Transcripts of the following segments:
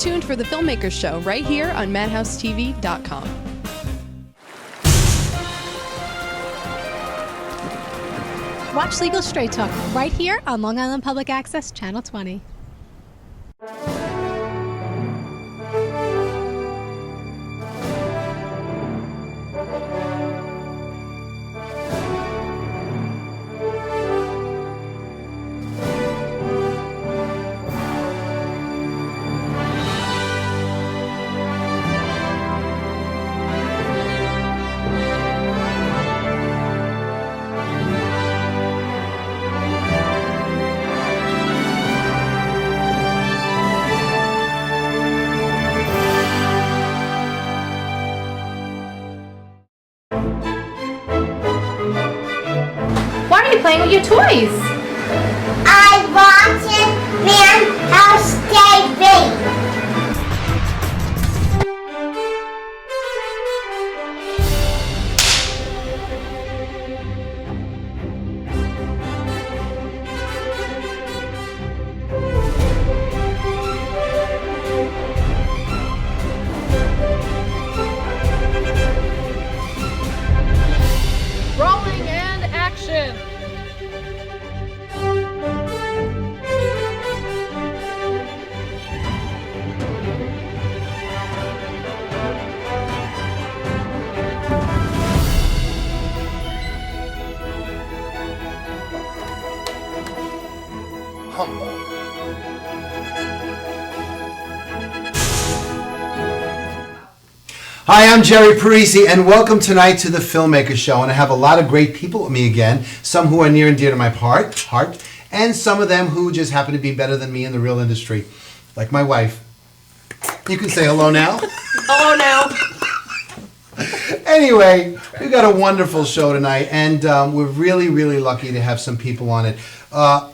tuned for The Filmmakers Show right here on Madhousetv.com. Watch Legal Straight Talk right here on Long Island Public Access, Channel 20. Why are you playing with your toys? I watched Madhousetv. Rolling and action. Hi, I'm Jerry Parisi, and welcome tonight to the Filmmakers Show. And I have a lot of great people with me again, some who are near and dear to my heart, and some of them who just happen to be better than me in the real industry, like my wife. You can say hello now. Hello now. Anyway, we got a wonderful show tonight, and we're really, really lucky to have some people on it.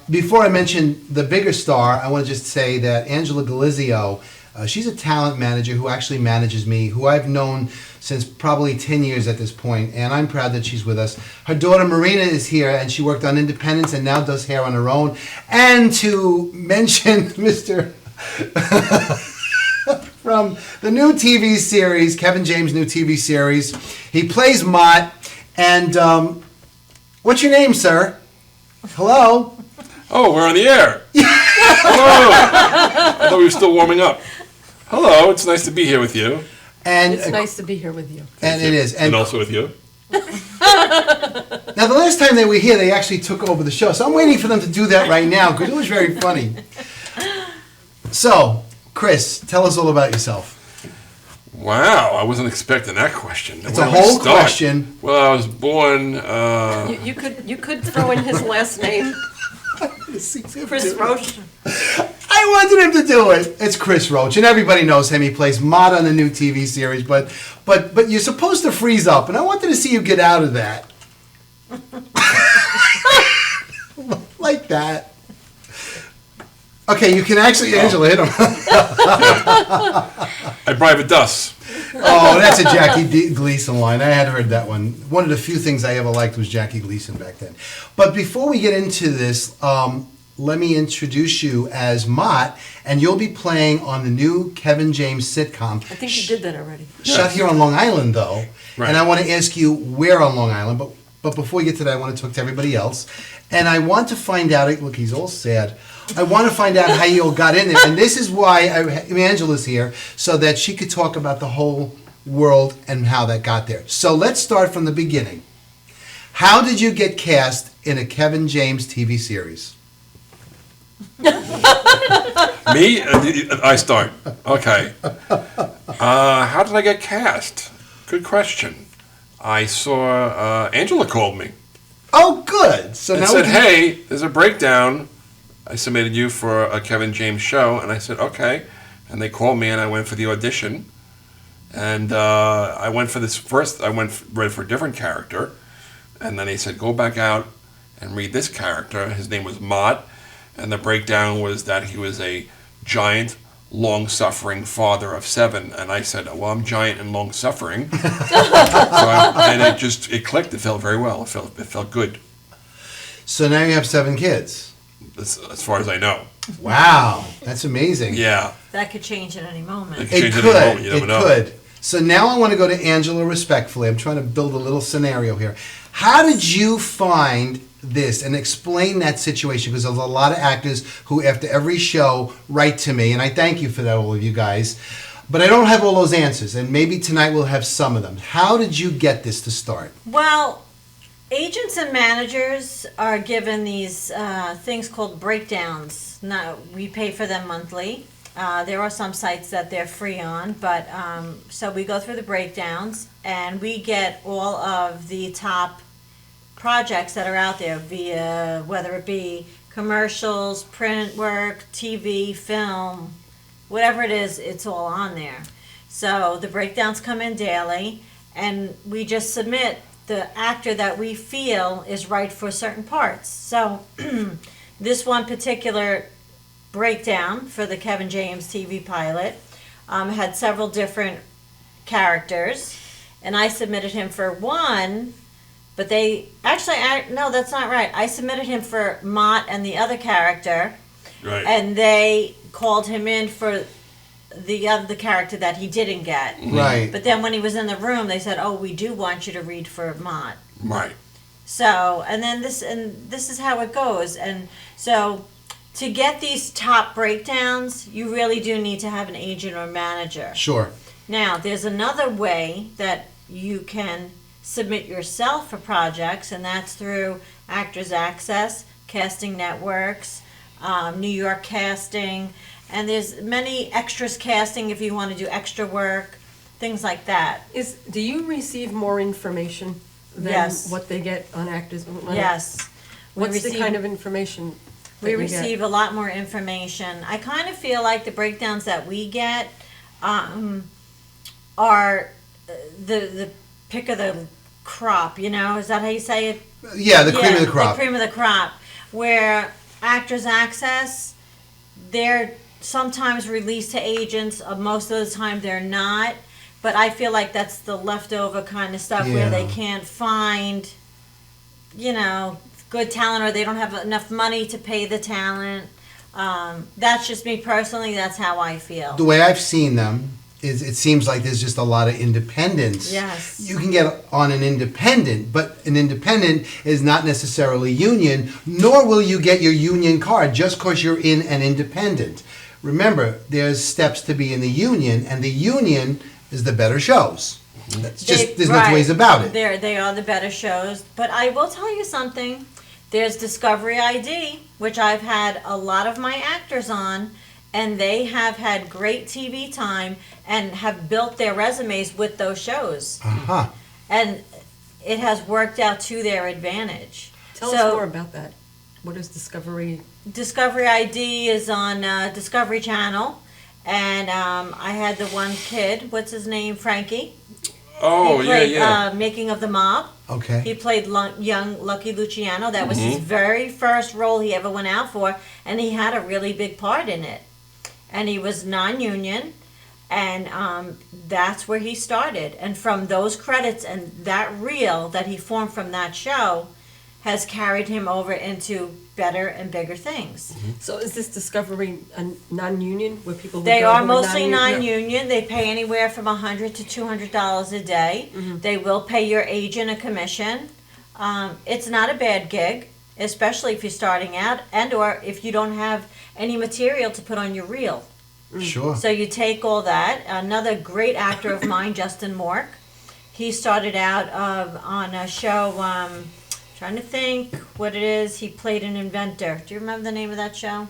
Before I mention the bigger star, I want to just say that Angela Galizio, she's a talent manager who actually manages me, who I've known since probably 10 years at this point, and I'm proud that she's with us. Her daughter Marina is here, and she worked on Independence and now does hair on her own. And to mention Mr. from the new TV series, Kevin James' new TV series, he plays Mott. And what's your name, sir? Hello? Oh, we're on the air. Hello. I thought we were still warming up. Hello, it's nice to be here with you. And It's nice to be here with you. and it is. And also with you. Now, the last time they were here, they actually took over the show. So I'm waiting for them to do that right now because it was very funny. So, Chris, tell us all about yourself. Wow, I wasn't expecting that question. It's a whole question. Well, I was born... You could throw in his last name, Chris Roach. I wanted him to do it. It's Chris Roach, and everybody knows him. He plays Mott on the new TV series, but you're supposed to freeze up, and I wanted to see you get out of that. Like that. Okay, you can actually, Angela, hit him. I bribe a dust. Oh, that's a Jackie Gleason line. I had heard that one. One of the few things I ever liked was Jackie Gleason back then. But before we get into this, let me introduce you as Mott, and you'll be playing on the new Kevin James sitcom. I think you did that already. Shot here on Long Island, though. Right. And I want to ask you where on Long Island, but before we get to that, I want to talk to everybody else. And I want to find out, look, he's all sad. I want to find out how you all got in there. And this is why Angela's here, so that she could talk about the whole world and how that got there. So let's start from the beginning. How did you get cast in a Kevin James TV series? Me? I start. Okay. How did I get cast? Good question. I saw Angela called me Oh, good. So and now said, hey, there's a breakdown. I submitted you for a Kevin James show. And I said, okay. And they called me and I went for the audition. And I went for this first, read for a different character. And then they said, go back out and read this character. His name was Mott. And the breakdown was that he was a giant, long-suffering father of 7. And I said, well, I'm giant and long-suffering. And it clicked. It felt very well. It felt good. So now you have 7 kids. As far as I know. Wow, that's amazing. Yeah. That could change at any moment. It It Change it in a could. moment, you never It know. could. So now I want to go to Angela respectfully. I'm trying to build a little scenario here. How did you find this and explain that situation? Because there's a lot of actors who, after every show, write to me, and I thank you for that, all of you guys. But I don't have all those answers, and maybe tonight we'll have some of them. How did you get this to start? Well, agents and managers are given these things called breakdowns. Now, we pay for them monthly. There are some sites that they're free on, but so we go through the breakdowns and we get all of the top projects that are out there via whether it be commercials, print work, TV, film, whatever it is, it's all on there. So the breakdowns come in daily and we just submit the actor that we feel is right for certain parts. So this one particular breakdown for the Kevin James TV pilot had several different characters, and I submitted him for one, but they actually, no, that's not right. I submitted him for Mott and the other character, Right. and they called him in for the character that he didn't get. Right. But then when he was in the room, they said, "Oh, we do want you to read for Mott." Right. So, and this is how it goes. And so to get these top breakdowns, you really do need to have an agent or manager. Sure. Now, there's another way that you can submit yourself for projects, and that's through Actors Access, Casting Networks, New York Casting, and there's many extras casting if you want to do extra work, things like that. Do you receive more information than Yes. what they get on Actors? Yes. We What's the receive- kind of information that We you get? receive a lot more information. I kind of feel like the breakdowns that we get are the pick of the crop, you know? Is that how you say it? Yeah, the cream of the crop. The cream of the crop. Where Actors Access, they're sometimes released to agents. Most of the time they're not. But I feel like that's the leftover kind of stuff where they Yeah. can't find, you know, good talent, or they don't have enough money to pay the talent. That's just me personally. That's how I feel. The way I've seen them is it seems like there's just a lot of independence. Yes. You can get on an independent, but an independent is not necessarily union, nor will you get your union card just because you're in an independent. Remember, there's steps to be in the union, and the union is the better shows. That's just, there's no two ways about it. They are the better shows. But I will tell you something. There's Discovery ID, which I've had a lot of my actors on, and they have had great TV time and have built their resumes with those shows. Uh-huh. And it has worked out to their advantage. Tell us more about that. What is Discovery? Discovery ID is on Discovery Channel. And I had the one kid, what's his name, Frankie? Oh, He played, yeah. Making of the Mob. Okay. He played young Lucky Luciano. That was his very first role he ever went out for, and he had a really big part in it. And he was non-union, and that's where he started. And from those credits and that reel that he formed from that show has carried him over into better and bigger things. So is this Discovery a non-union where people? They go are who mostly non-union? non-union. They pay anywhere from $100 to $200 a day. They will pay your agent a commission. It's not a bad gig, especially if you're starting out and or if you don't have any material to put on your reel. Sure. So you take all that. Another great actor of mine, Justin Mork, he started out on a show, trying to think what it is. He played an inventor. Do you remember the name of that show?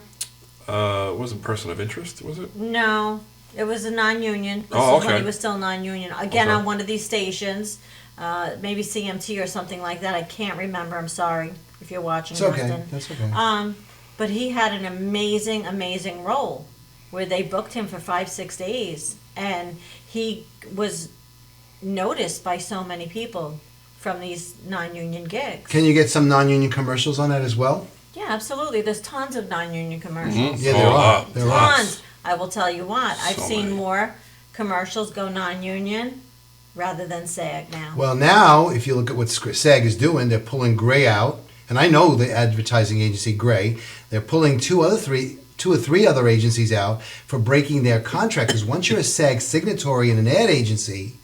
It wasn't Person of Interest, was it? No, it was a non-union. This Oh, is when okay. he was still non-union. Again, Okay. on one of these stations, maybe CMT or something like that. I can't remember. I'm sorry if you're watching, It's okay. Justin. That's okay. But he had an amazing, amazing role where they booked him for 5-6 days, and he was noticed by so many people from these non-union gigs. Can you get some non-union commercials on that as well? Yeah, absolutely. There's tons of non-union commercials. Yeah, there Oh, are. wow. There are. Tons. I will tell you what, I've So seen many. more commercials go non-union rather than SAG now. Well, now, if you look at what SAG is doing, they're pulling Gray out. And I know the advertising agency Gray. They're pulling two 2 or 3 other agencies out for breaking their contract. Because once you're a SAG signatory in an ad agency,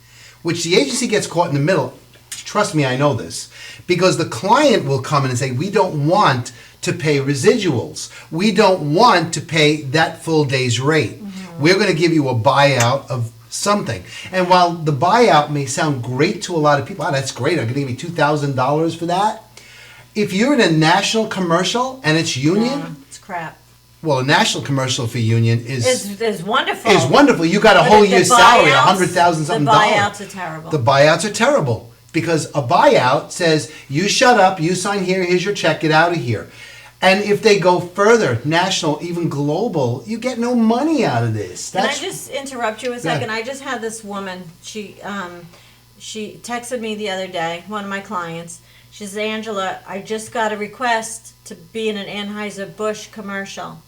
which the agency gets caught in the middle, trust me, I know this, because the client will come in and say, we don't want to pay residuals. We don't want to pay that full day's rate. We're going to give you a buyout of something. And while the buyout may sound great to a lot of people, that's great, I'm going to give you $2,000 for that. If you're in a national commercial and it's union, It's crap. well, a national commercial for union Is wonderful. is wonderful. You got a But whole the year's salary, buyouts- 100,000 something The dollars. buyouts are terrible. The buyouts are terrible because a buyout says, you shut up, you sign here, here's your check, get out of here. And if they go further, national, even global, you get no money out of this. Can I just interrupt you a second? Yeah. I just had this woman, she texted me the other day, one of my clients. She says, Angela, I just got a request to be in an Anheuser-Busch commercial.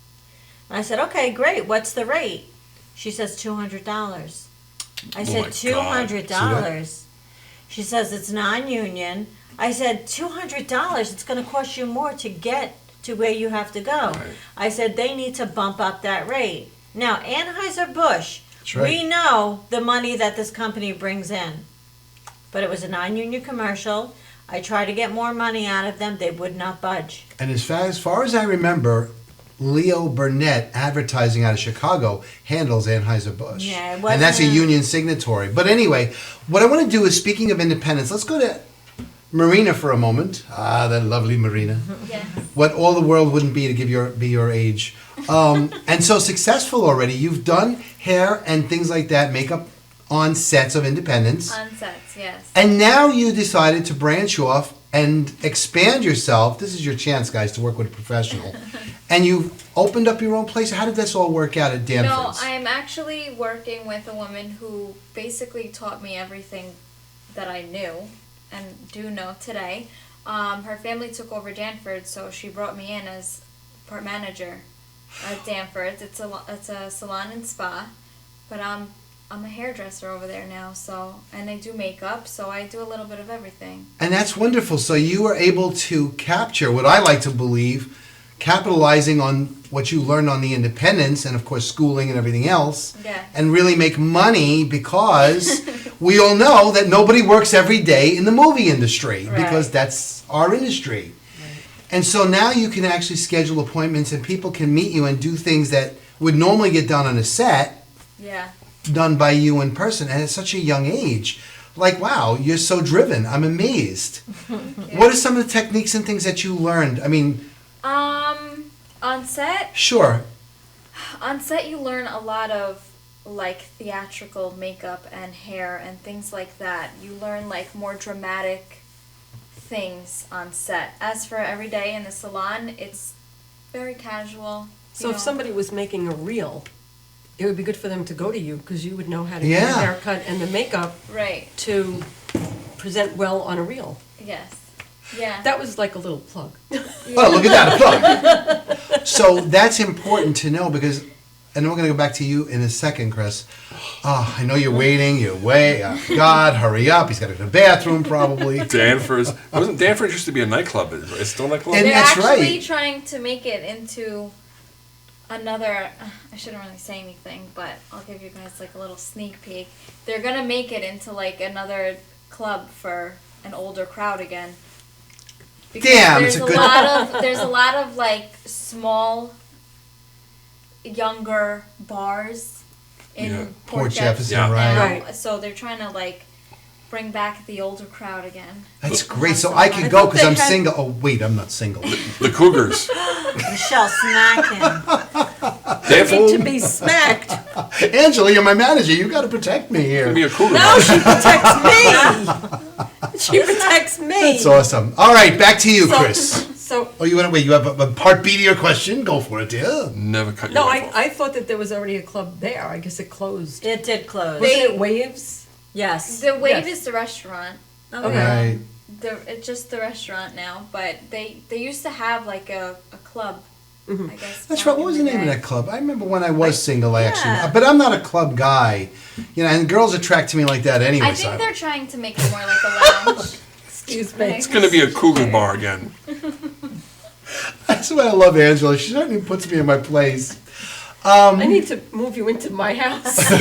And I said, okay, great, what's the rate? She says $200. I said, my $200? She says, it's non-union. I said, $200, it's gonna cost you more to get to where you have to go. Right. I said, they need to bump up that rate. Now, Anheuser-Busch, That's right. we know the money that this company brings in. But it was a non-union commercial. I tried to get more money out of them, they would not budge. And as far as I remember, Leo Burnett, advertising out of Chicago, handles Anheuser-Busch. Yeah, it and that's a wasn't- union signatory. But anyway, what I want to do is, speaking of independence, let's go to Marina for a moment. Ah, that lovely Marina. Yes. What all the world wouldn't be to be your age. And so successful already. You've done hair and things like that, makeup on sets of Independence. On sets, yes. And now you decided to branch off and expand yourself. This is your chance, guys, to work with a professional. And you opened up your own place. How did this all work out at No, Danfords? I'm actually working with a woman who basically taught me everything that I knew and do know today. Her family took over Danford, so she brought me in as part manager at Danford's. It's a salon and spa, but I'm a hairdresser over there now, and I do makeup, so I do a little bit of everything. And that's wonderful. So you were able to capture what I like to believe, capitalizing on what you learned on the Independence and, of course, schooling and everything else, Yeah. and really make money because we all know that nobody works every day in the movie industry because Right. that's our industry. And so now you can actually schedule appointments and people can meet you and do things that would normally get done on a set, Yeah. done by you in person, and at such a young age. Like, wow, you're so driven. I'm amazed. What are some of the techniques and things that you learned? I mean, On set, sure. you learn a lot of like theatrical makeup and hair and things like that. You learn like more dramatic things on set. As for every day in the salon, it's very casual. So if somebody was making a reel, it would be good for them to go to you because you would know how to Yeah. get a haircut and the makeup Right. to present well on a reel. Yes. Yeah. That was like a little plug. Oh, look at that, a plug. So that's important to know because, and we're going to go back to you in a second, Chris. Oh, I know you're waiting, God, hurry up. He's got to go to the bathroom probably. Danford's. Wasn't Danford's used to be a nightclub? It's still a nightclub? And They're that's actually right. trying to make it into another. I shouldn't really say anything, but I'll give you guys like a little sneak peek. They're gonna make it into like another club for an older crowd again. Because Damn, there's it's a good- there's a lot of like small, younger bars in Yeah. Port Jefferson, Yeah. right. Right. So they're trying to like bring back the older crowd again. That's great. So I could go because I'm single. Oh, wait, I'm not single. The Cougars. Michelle smacking. Danford. To be smacked. Angela, you're my manager. You got to protect me here. Can be a Cougar. No, she protects me. She protects me. That's awesome. All right, back to you, Chris. So Oh, you want to wait? You have a part B to your question? Go for it, dear. Never cut no, your I thought that there was already a club there. I guess it closed. It did close. Wasn't it Waves? Yes. The Wave Yes. is the restaurant. Okay. Right. It's just the restaurant now, but they used to have like a club, I guess. That's back right. What in was the name of day. that club? I remember when I was single, I actually. yeah. But I'm not a club guy, and girls attract to me like that anyway. I so think they're trying to make it more like a lounge. Excuse me. It's going to be a Cougar bar again. That's why I love Angela. She certainly puts me in my place. I need to move you into my house. No,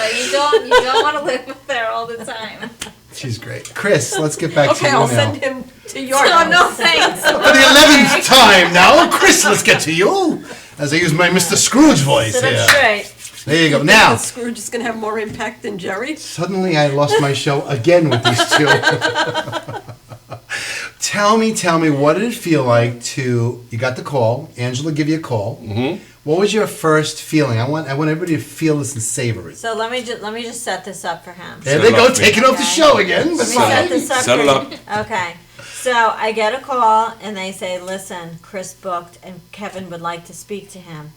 you don't. You don't want to live there all the time. She's great. Chris, let's get back to Okay, you I'll now. send him to your Oh, house. no thanks. For the 11th time now, Chris, let's get to you. As I use my Mr. Scrooge voice Sit up here. straight. There you go. Now, Now, Scrooge is going to have more impact than Jerry. suddenly I lost my show again with these two. Tell me, what did it feel like to, you got the call, Angela give you a call. Mm-hmm. What was your first feeling? I want everybody to feel this and savor it. So let me just set this up for him. There Set they it go, up, taking off the Okay. show again. Let me set this up. Set it for up. you. Okay. So I get a call and they say, "Listen, Chris booked and Kevin would like to speak to him.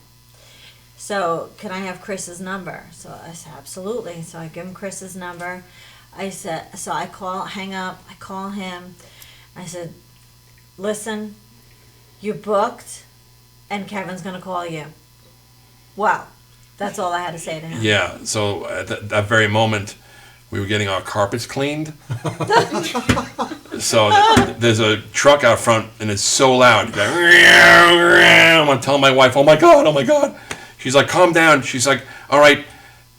So can I have Chris's number?" So I said, "Absolutely." So I give him Chris's number. I hang up. I call him. I said, "Listen, you booked, and Kevin's gonna call you." Wow, that's all I had to say to him. Yeah, so at that very moment, we were getting our carpets cleaned. So there's a truck out front, and it's so loud. I'm telling my wife, oh my God. She's like, calm down. She's like, all right,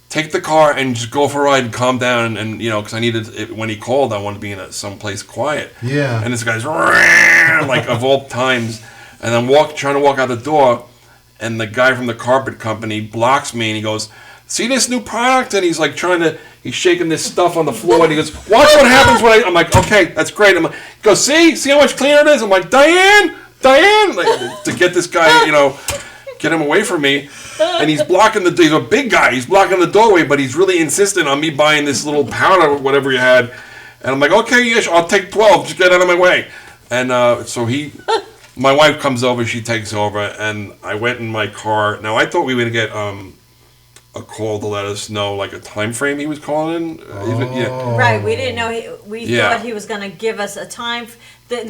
take the car and just go for a ride and calm down. And because I needed it, when he called, I wanted to be in someplace quiet. Yeah. And this guy's like of all times, and I'm trying to walk out the door, and the guy from the carpet company blocks me, and he goes, "See this new product?" And he's like he's shaking this stuff on the floor, and he goes, "Watch what happens when I'm like, okay, that's great." He goes, see how much cleaner it is? I'm like, Diane, like, to get this guy, get him away from me. And he's he's a big guy, he's blocking the doorway, but he's really insistent on me buying this little powder or whatever you had. And I'm like, okay, yes, I'll take 12, just get out of my way. And so my wife comes over, she takes over, and I went in my car. Now, I thought we were going to get a call to let us know, like, a time frame he was calling. Right, we didn't know. We Yeah. thought he was going to give us a time.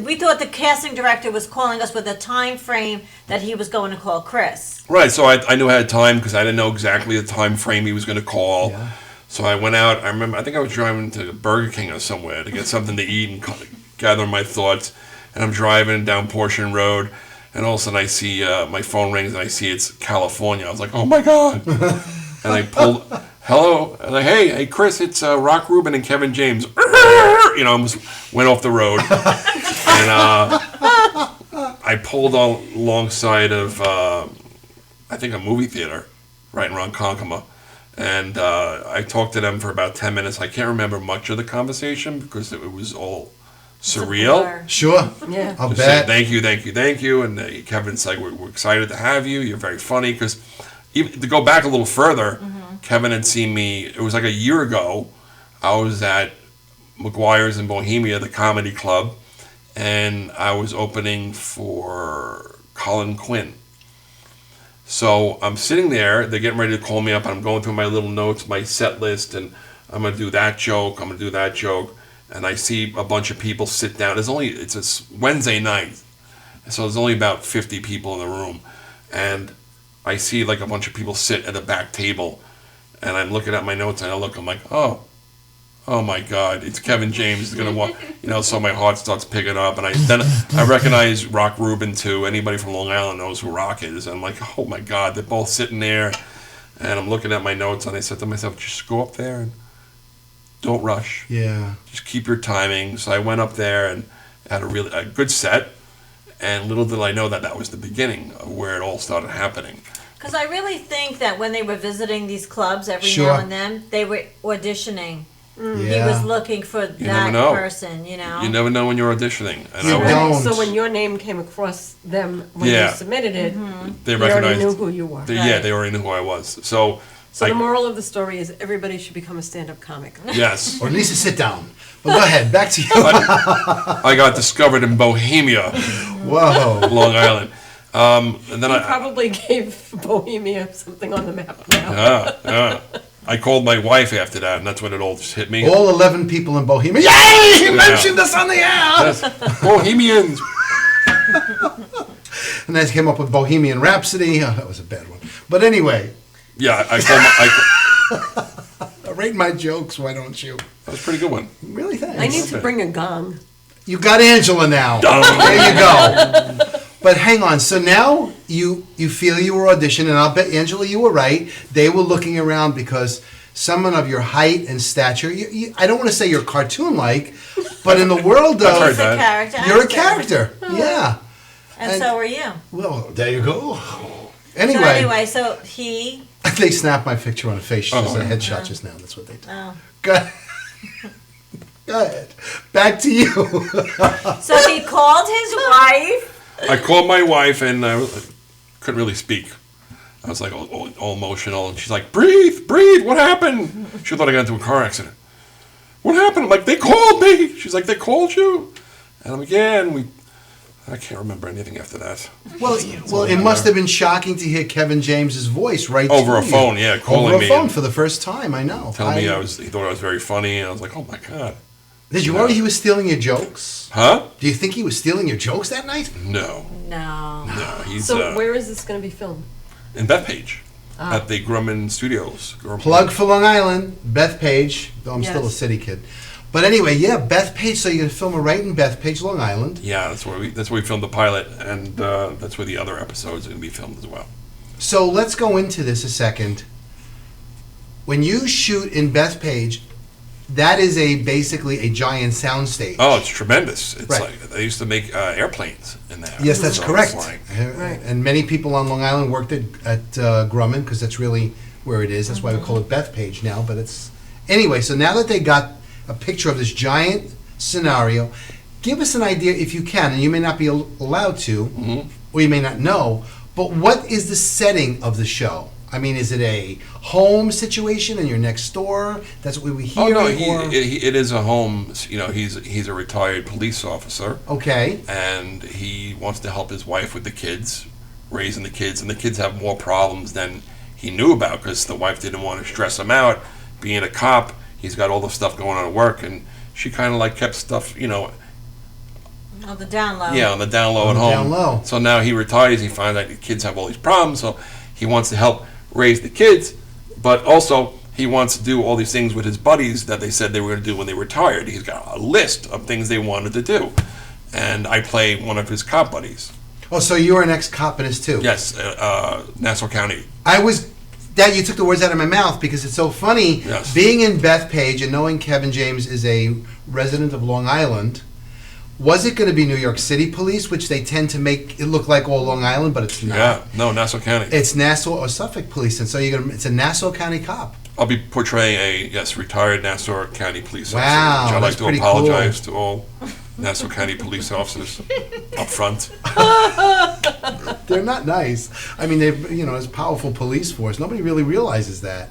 We thought the casting director was calling us with a time frame that he was going to call Chris. Right, so I knew ahead of time because I didn't know exactly the time frame he was going to call. Yeah. So I went out. I think I was driving to Burger King or somewhere to get something to eat and gather my thoughts. And I'm driving down Portion Road, and all of a sudden I see my phone rings, and I see it's California. I was like, oh my God. And I pulled, hello, and like, hey, Chris, it's Rock Rubin and Kevin James. Almost went off the road. And I pulled alongside of, I think, a movie theater right in Ronkonkoma. And I talked to them for about 10 minutes. I can't remember much of the conversation because it was all surreal. Sure. Yeah. I'll Just saying, bet. thank you. And Kevin's like, we're excited to have you. You're very funny. Because to go back a little further, Kevin had seen me, it was like a year ago. I was at McGuire's in Bohemia, the comedy club, and I was opening for Colin Quinn. So I'm sitting there, they're getting ready to call me up, and I'm going through my little notes, my set list, and I'm going to do that joke, I'm going to do that joke. And I see a bunch of people sit down. It's a Wednesday night, so there's only about 50 people in the room. And I see like a bunch of people sit at a back table, and I'm looking at my notes, and I'm like, oh my God, it's Kevin James is gonna walk, so my heart starts picking up, and I recognize Rock Rubin too. Anybody from Long Island knows who Rock is. And I'm like, oh my God, they're both sitting there, and I'm looking at my notes, and I said to myself, just go up there and don't rush. Yeah. Just keep your timing. So I went up there and had a good set, and little did I know that was the beginning of where it all started happening. Because I really think that when they were visiting these clubs every Sure. now and then, they were auditioning. He Yeah. was looking for never that know. person, You never know when you're auditioning. And You I was, don't. So when your name came across them when Yeah. you submitted it, they they already recognized. knew who you were. Yeah, they already knew who I was. So So I- the moral of the story is everybody should become a stand-up comic. yes. Or at least a sit down. But go ahead, back to you. I got discovered in Bohemia, Whoa. Long Island. And then He I probably gave Bohemia something on the map now. I called my wife after that, and that's when it all just hit me. All 11 people in Bohemia. Yay! He mentioned us on the air! Yes. Bohemians. And then came up with Bohemian Rhapsody. Oh, that was a bad one. But anyway, Yeah, I called rate my jokes, why don't you? that was a pretty good one. Really, thanks. I need to bring a gong. You got Angela now. There you go. But hang on. So now you feel you were auditioning, and I'll bet, Angela, you were right. They were looking around because someone of your height and stature, I don't want to say you're cartoon-like, but in the world I've heard of... that. Character. You're a character. Yeah. And so are you. Well, there you go. So Anyway, anyway, so he. they snapped my picture on a face, just a Oh. headshot just now. That's what they did. Oh. Go ahead. Go ahead. Back to you. So he called his wife. I called my wife and I couldn't really speak. I was like all emotional, and she's like, breathe, what happened? She thought I got into a car accident. What happened? I'm like, they called me. She's like, they called you? And I'm like, yeah, and I can't remember anything after that. Well, it must have been shocking to hear Kevin James's voice right Over a through phone, you. yeah, calling Over a me phone and for the first time, I know. Telling me he thought I was very funny, and I was like, oh my God. Did you worry he was stealing your jokes? Huh? Do you think he was stealing your jokes that night? No. No. He's So where is this going to be filmed? in Bethpage at the Grumman Studios. Plug for Long Island, Bethpage. Though I'm still a Yes. city kid. But anyway, yeah, Bethpage. So you're gonna film it right in Bethpage, Long Island. Yeah, that's where we filmed the pilot, and that's where the other episodes are going to be filmed as well. So let's go into this a second. When you shoot in Bethpage, that is basically a giant soundstage. Oh, it's tremendous. It's Right. like they used to make airplanes in there. Yes, that's So correct. it's like- Right. And many people on Long Island worked at Grumman because that's really where it is. That's why we call it Bethpage now. But it's anyway. So now that they got a picture of this giant scenario, give us an idea if you can, and you may not be allowed to, or you may not know. But what is the setting of the show? I mean, is it a home situation and you're next door? That's what we hear. Oh no, or, it is a home. You know, he's a retired police officer, okay. and he wants to help his wife with the kids, raising the kids, and the kids have more problems than he knew about because the wife didn't want to stress him out. Being a cop, he's got all the stuff going on at work, and she kind of like kept stuff, you know, On the down low. yeah, on the down low On at the home. down low. So now he retires. He finds out the kids have all these problems, so he wants to help raise the kids, but also he wants to do all these things with his buddies that they said they were going to do when they retired. He's got a list of things they wanted to do, and I play one of his cop buddies. Oh, so you were an ex-cop in this too? Yes, Nassau County. Dad, you took the words out of my mouth because it's so funny. Yes. Being in Bethpage and knowing Kevin James is a resident of Long Island, was it going to be New York City police, which they tend to make it look like all Long Island, but it's not. Yeah, no, Nassau County. It's Nassau or Suffolk police, and so it's a Nassau County cop. I'll be portraying a retired Nassau County police officer. Wow, which I'd that's like to pretty apologize to all Nassau County police officers up front. They're not nice. I mean, it's a powerful police force. Nobody really realizes that,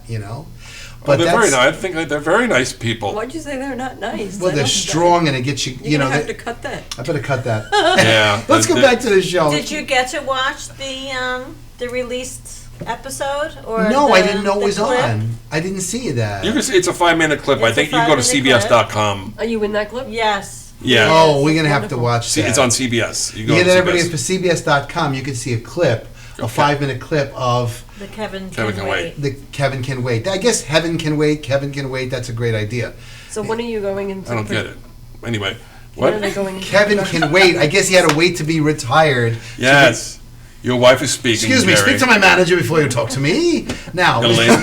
But they're very nice. I think they're very nice people. Why'd you say they're not nice? Well, I they're don't- strong, and it gets you. You're gonna have to cut that. I better cut that. Yeah. Let's go back to the show. Did you get to watch the released episode or No, the, I didn't know it the was clip? on. I didn't see that. You can see it's a 5-minute clip. I It's think a you go to 5-minute CBS.com. Are you in that clip? Yes. Yeah. Oh, we're gonna have to Wonderful. watch See, that. it's on CBS. You go Yeah, to everybody CBS. for CBS.com. You can see a clip, a Okay. 5-minute clip of The Kevin Kevin Can Can Wait. the Kevin Can Wait. I guess Heaven Can Wait, Kevin Can Wait. That's a great idea. So when are you going into? I don't get it. Anyway, When are what? they going into Kevin production? Can Wait. I guess he had to wait to be retired. Yes. Your wife is speaking. Excuse me. Jerry. Speak to my manager before you talk to me. Now, Young lady,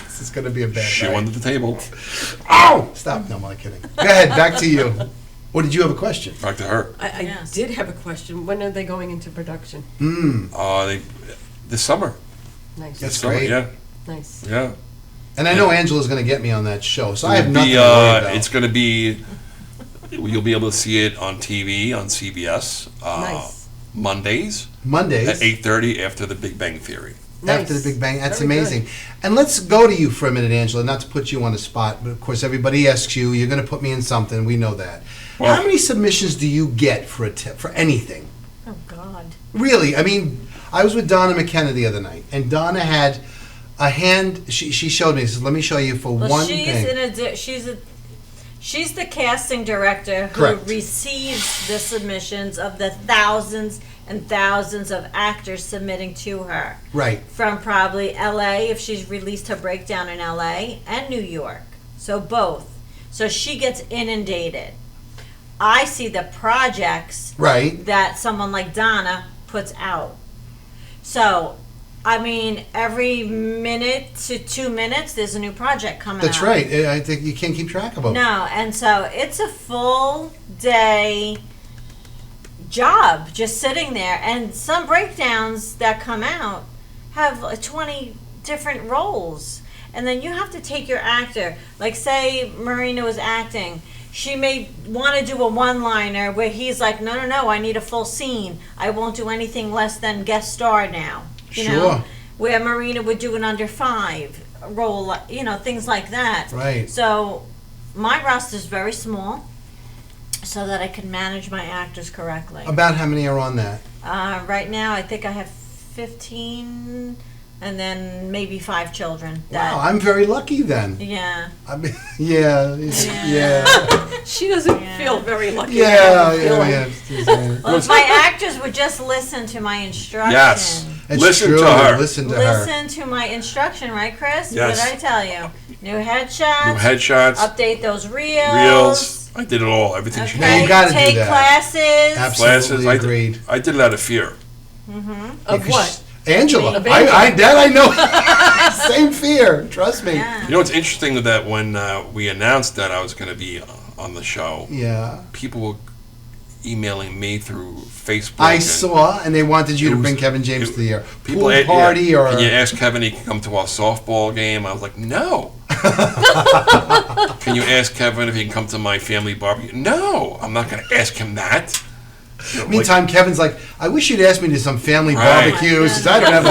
this is going to be a bad shoe night. under the table. Oh! Stop. No, I'm only kidding. Go ahead. Back to you. Or did you have a question? Back to her. I Yes. did have a question. When are they going into production? This summer. Nice. That's This summer, great. Yeah. Nice. Yeah. And I know Angela's going to get me on that show, so I have It'll nothing be, to worry about. It's going to be. You'll be able to see it on TV on CBS. Nice. Mondays Mondays. at 8:30 after the Big Bang Theory. After Nice. the Big Bang. That's Very good. amazing. And let's go to you for a minute, Angela, not to put you on the spot, but of course everybody asks you, you're going to put me in something, we know that. Well- How many submissions do you get for for anything? Oh God. Really? I mean, I was with Donna McKenna the other night, and Donna had a hand, she showed me, she says, let me show you for Well, one she's thing. she's the casting director who Correct. receives the submissions of the thousands and thousands of actors submitting to her. Right. From probably LA, if she's released her breakdown in LA, and New York. So both. So she gets inundated I see the projects Right. that someone like Donna puts out. So, I mean, every minute to 2 minutes, there's a new project coming That's out. right. I think you can't keep track of them. No, and so it's a full day job just sitting there. And some breakdowns that come out have 20 different roles. And then you have to take your actor, like say Marina was acting. She may want to do a one-liner where he's like, no, I need a full scene. I won't do anything less than guest star now. You Sure. know? Where Marina would do an under 5 role, things like that. Right. So my roster's very small so that I can manage my actors correctly. About how many are on that? Right now, I think I have 15 and then maybe 5 children. Wow, I'm very lucky then. Yeah. I mean, yeah. She doesn't Yeah. feel very lucky. Yeah, I have a feeling. yeah. Well, if my actors would just listen to my instruction. Yes. It's Listen true. to her. Listen to her. Listen to my instruction, right, Chris? Yes. What did I tell you? New headshots. New headshots, Update those reels. reels. I did it all. Everything she Okay. Now did. you gotta do Take that. classes. Absolutely Classes. agreed. I did it out of fear. Of what? Angela. Of That I know. Same fear. Trust me. Yeah. You know, it's interesting that when we announced that I was going to be on the show, Yeah. people were emailing me through Facebook. I and saw, and they wanted you It to was- bring Kevin James it- to the people pool a- party yeah. or. Can you ask Kevin he can come to our softball game? I was like, no. Can you ask Kevin if he can come to my family barbecue? No, I'm not going to ask him that. You know, like- Meantime, Kevin's like, I wish you'd ask me to some family Right. barbecues. 'Cause I don't have.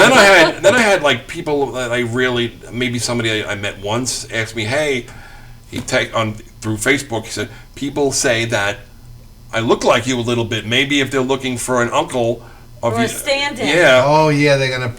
then I had like people that I really, maybe somebody I met once asked me, hey, he through Facebook, he said, people say that I look like you a little bit. Maybe if they're looking for an uncle of Or a you, stand-in. yeah, Oh yeah, they're gonna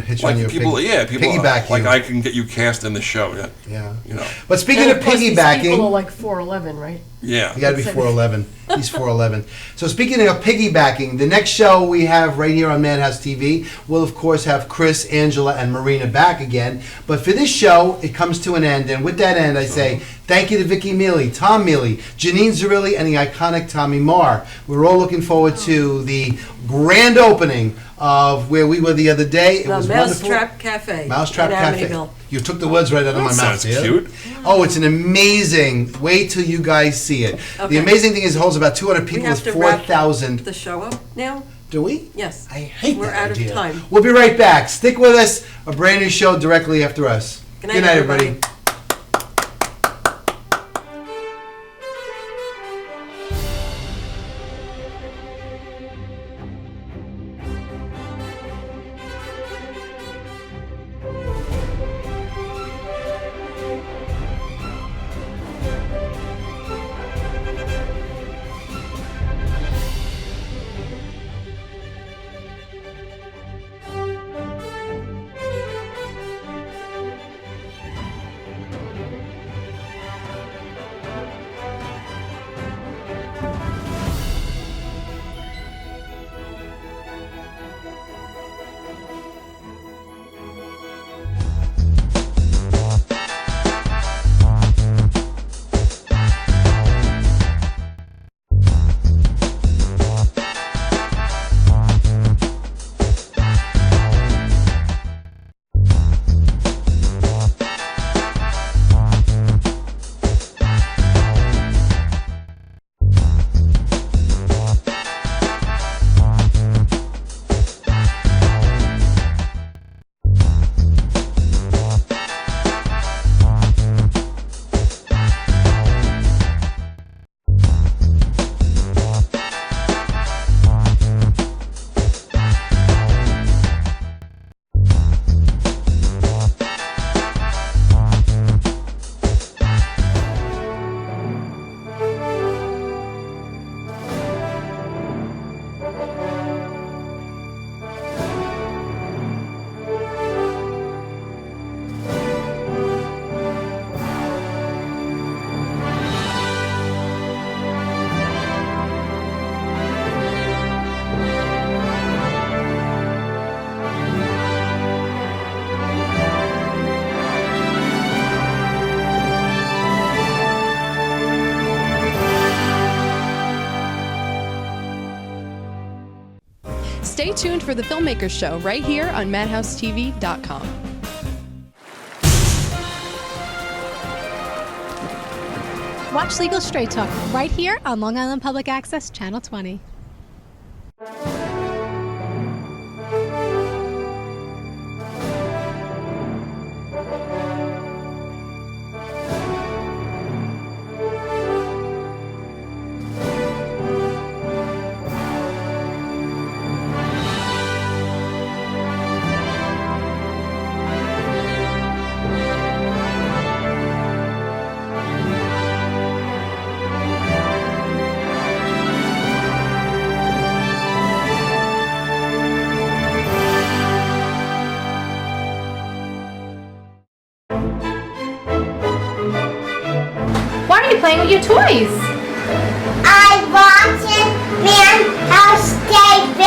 hit you on like your people, people piggyback like you. I can get you cast in the show. Yeah, Yeah. you know, But speaking And of course, these piggybacking, people are like 4'11", right? yeah. you got to be 4'11". He's 4'11". So speaking of piggybacking, the next show we have right here on Madhouse TV will of course have Chris, Angela, and Marina back again. But for this show, it comes to an end, and with that end, I say thank you to Vicky Mealy, Tom Mealy, Janine Zerilli, and the iconic Tommy Marr. We're all looking forward to the grand opening of where we were the other day. It The was wonderful. Mousetrap Cafe. Mousetrap in Cafe. Amityville. You took the words right out of my mouth. Sounds dear. cute. Oh, it's an amazing. Wait till you guys see it. The Okay. amazing thing is it holds about 200 We people have with to wrap 4,000. the show up now? Do we? Yes. I hate We're that out of idea. time. We'll be right back. Stick with us. A brand new show directly after us. Good night, everybody. tuned for The Filmmakers Show right here on MadhouseTV.com. Watch Legal Straight Talk right here on Long Island Public Access, Channel 20. Why are you playing with your toys? I watching Madhousetv.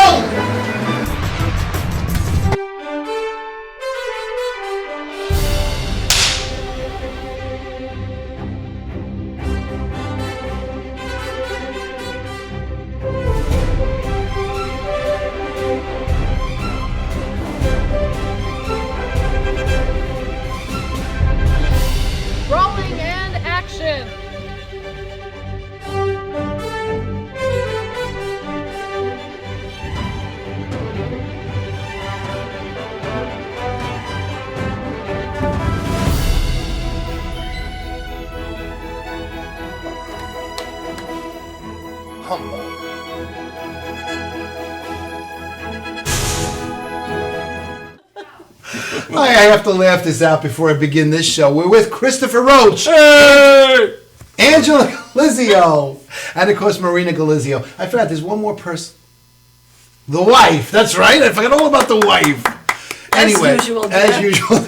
Rolling and action. I have to laugh this out before I begin this show. We're with Christopher Roach, Hey! Angela Galizio, and of course Marina Galizio. I forgot there's one more person. The wife. That's right. I forgot all about the wife. Anyway, as usual.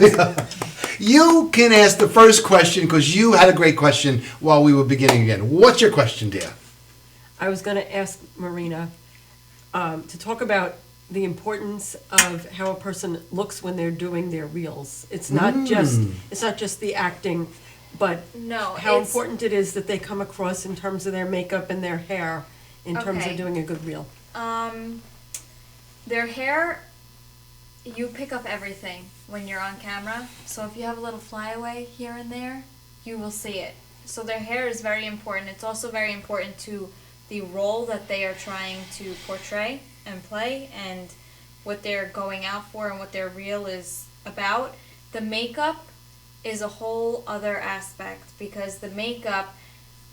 You can ask the first question because you had a great question while we were beginning again. What's your question, dear? I was going to ask Marina to talk about the importance of how a person looks when they're doing their reels. It's not just the acting, but No, how it's- important it is that they come across in terms of their makeup and their hair, in terms Okay. of doing a good reel. Their hair, you pick up everything when you're on camera. So if you have a little flyaway here and there, you will see it. So their hair is very important. It's also very important to the role that they are trying to portray and play and what they're going out for and what their reel is about. The makeup is a whole other aspect because the makeup,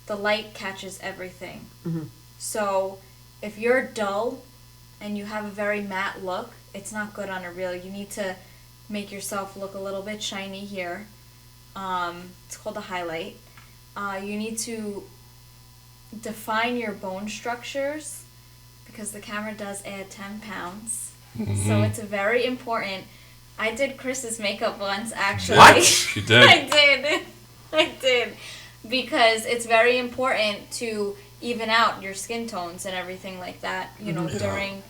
the light catches everything. So if you're dull and you have a very matte look, it's not good on a reel. You need to make yourself look a little bit shiny here. It's called a highlight. You need to define your bone structures because the camera does add 10 pounds. So it's very important. I did Chris's makeup once, actually. What? You did? I did. Because it's very important to even out your skin tones and everything like that, you know, during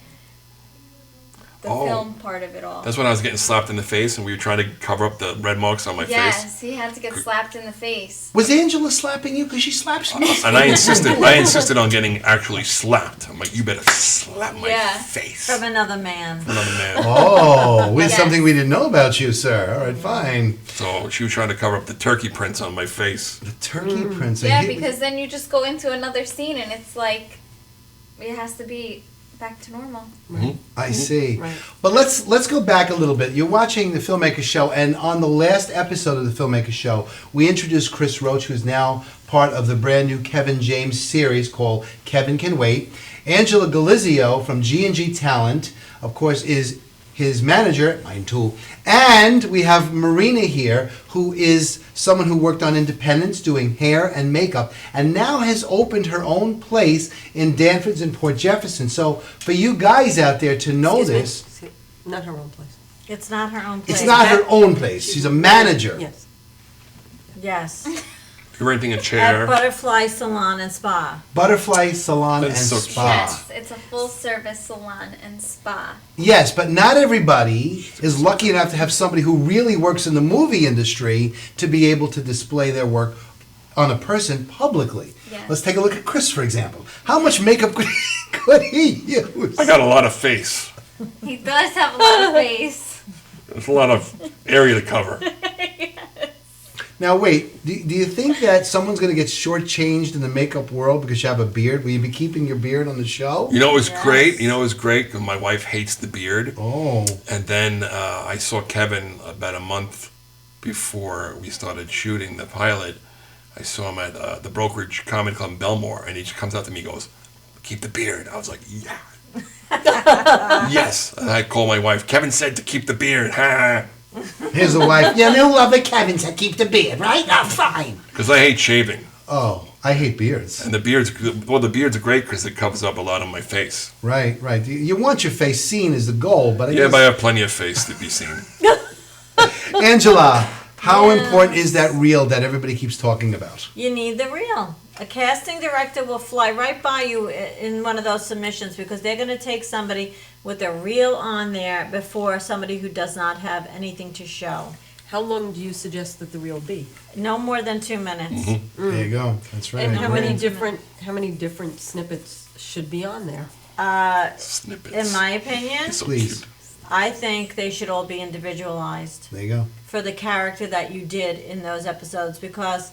the film part of it all. That's when I was getting slapped in the face and we were trying to cover up the red marks on my face. Yes, he had to get slapped in the face. Was Angela slapping you? Because she slaps me. And I insisted on getting actually slapped. I'm like, you better slap my Yeah. face. From another man. Another man. Oh, with Yes. something we didn't know about you, sir. All right, fine. So she was trying to cover up the turkey prints on my face. The turkey prince. Yeah, because then you just go into another scene and it's like, it has to be back to normal. I see. Right. But let's go back a little bit. You're watching the Filmmaker Show, and on the last episode of the Filmmaker Show, we introduced Chris Roach, who's now part of the brand new Kevin James series called Kevin Can Wait. Angela Galizio from G&G Talent, of course, is his manager, mine too. And we have Marina here, who is someone who worked on Independence doing hair and makeup, and now has opened her own place in Danfords and Port Jefferson. So for you guys out there to know this, Not her own place. It's not her own place. it's not her own place. She's a manager. Yes. Yes. You're renting a At chair. Butterfly Salon and Spa. Butterfly Salon That's and so Spa. Yes, it's a full service salon and spa. Yes, but not everybody is lucky enough to have somebody who really works in the movie industry to be able to display their work on a person publicly. Yes. Let's take a look at Chris, for example. How much makeup could he use? I got a lot of face. He does have a lot of face. There's a lot of area to cover. Now wait, do you think that someone's going to get shortchanged in the makeup world because you have a beard? Will you be keeping your beard on the show? You know, it was great. You know, it was great because my wife hates the beard. Oh. And then I saw Kevin about a month before we started shooting the pilot. I saw him at the Brokerage Comedy Club in Belmore, and he just comes out to me and goes, "Keep the beard." I was like, yeah. Yes. And I called my wife. Kevin said to keep the beard. Ha. Here's the wife. Yeah, they'll love it. Kevin said keep the beard, right? Oh, fine. Because I hate shaving. Oh, I hate beards. And the beards are great because it covers up a lot of my face. Right. You want your face seen is the goal, but I Yeah, guess... but I have plenty of face to be seen. Angela, how important is that reel that everybody keeps talking about? You need the reel. A casting director will fly right by you in one of those submissions because they're going to take somebody with a reel on there before somebody who does not have anything to show. How long do you suggest that the reel be? No more than 2 minutes. There you go. That's right. And I how many agree. different snippets should be on there? Snippets. In my opinion, So Please. cute. I think they should all be individualized There you go. for the character that you did in those episodes because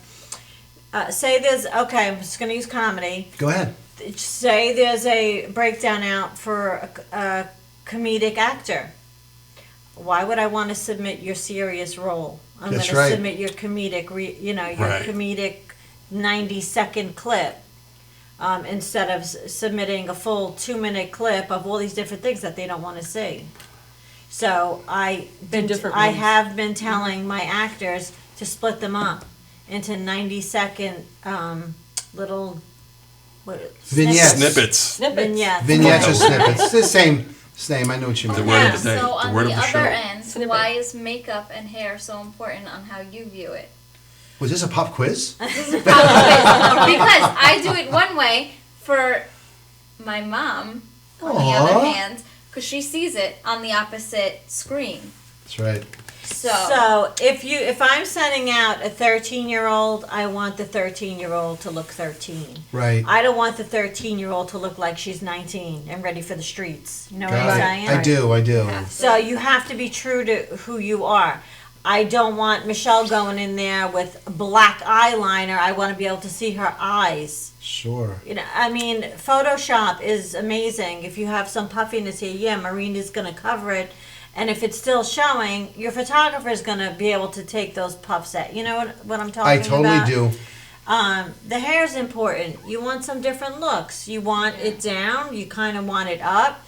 say there's, okay, I'm just going to use comedy. Go ahead. Say there's a breakdown out for a comedic actor. Why would I want to submit your serious role? I'm going That's to right. submit your comedic, your Right. comedic 90-second clip instead of submitting a full 2-minute clip of all these different things that they don't want to see. So I different ones. have been telling my actors to split them up into 90-second little Vignettes. Snippets. vignettes. Vignettes or snippets. It's the same. I know what you The mean. word of the day. So The on word the of the show. other end, Snippet. why is makeup and hair so important on how you view it? Was this a pop quiz? Because I do it one way for my mom, on the Aw. other hand, because she sees it on the opposite screen. That's right. So if I'm sending out a 13-year-old, I want the 13-year-old to look 13. Right. I don't want the 13-year-old to look like she's 19 and ready for the streets. You know what Got I'm it. saying? I do. So you have to be true to who you are. I don't want Michelle going in there with black eyeliner. I want to be able to see her eyes. Sure. You know, I mean, Photoshop is amazing. If you have some puffiness here, yeah, Marina's going to cover it. And if it's still showing, your photographer is going to be able to take those puffs out. You know what I'm talking I about? totally do. The hair is important. You want some different looks. You want it down. You kind of want it up.